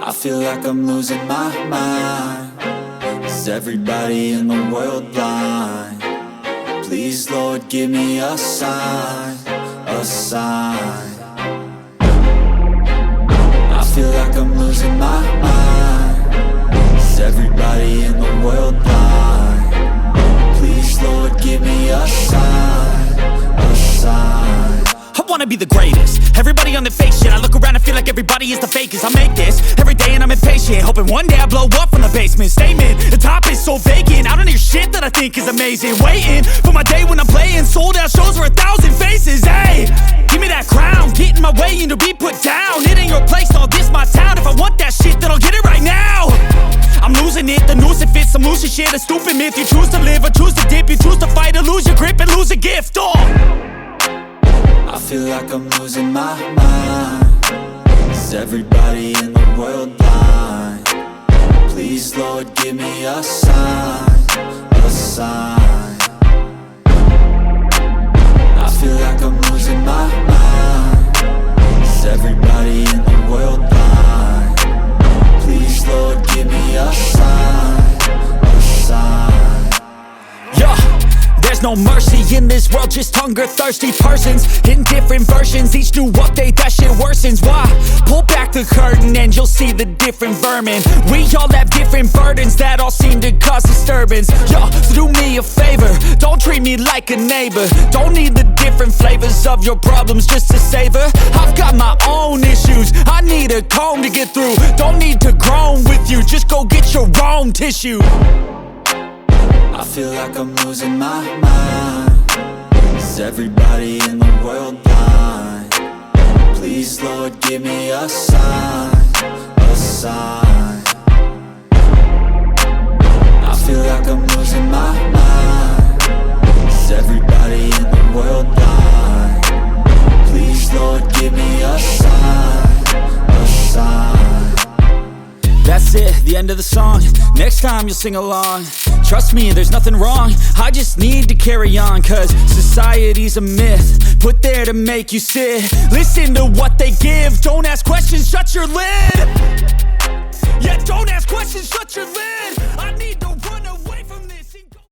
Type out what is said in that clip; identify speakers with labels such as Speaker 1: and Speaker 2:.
Speaker 1: I feel like I'm losing my mind. Is everybody in the world blind? Please, Lord, give me a sign, a sign. I feel like I'm losing my mind. Is everybody in the world blind? Please, Lord, give me a sign, a sign.
Speaker 2: I wanna be the greatest. Everybody on the fake shit. I look around and feel like everybody is the fakest. I make this every day and I'm impatient, hoping one day I blow up from the basement. Statement, the top is so vacant. I don't hear shit that I think is amazing. Waiting for my day when I'm playing sold out shows for 1,000 faces. Hey, give me that crown, get in my way and to be put down. It ain't your place, all this my town. If I want that shit, then I'll get it right now. I'm losing it, the noose it fits. I'm losing shit, a stupid myth. You choose to live or choose to dip. You choose to fight or lose your grip and lose a gift.
Speaker 1: I feel like I'm losing my mind. Is everybody in the world blind? Please, Lord, give me a sign, a sign. I feel like I'm losing my mind. Is everybody in the world blind? Please, Lord, give me a sign, a sign.
Speaker 2: Yeah. There's no mercy in this world, just hunger-thirsty persons in different versions. Each new update, that shit worsens. Why? Pull back the curtain and you'll see the different vermin. We all have different burdens that all seem to cause disturbance. Yo, so do me a favor, don't treat me like a neighbor. Don't need the different flavors of your problems just to savor. I've got my own issues, I need a comb to get through. Don't need to groan with you, just go get your own tissue.
Speaker 1: I feel like I'm losing my mind. Is everybody in the world blind? Please, Lord, give me a sign, a sign. I feel like I'm losing my mind. Is everybody in the world blind? Please, Lord, give me a sign, a sign.
Speaker 2: That's it, the end end of the song. Next time you'll sing along. Trust me, there's nothing wrong. I just need to carry on, cause society's a myth put there to make you sit. Listen to what they give. Don't ask questions, shut your lid. Yeah, don't ask questions, shut your lid. I need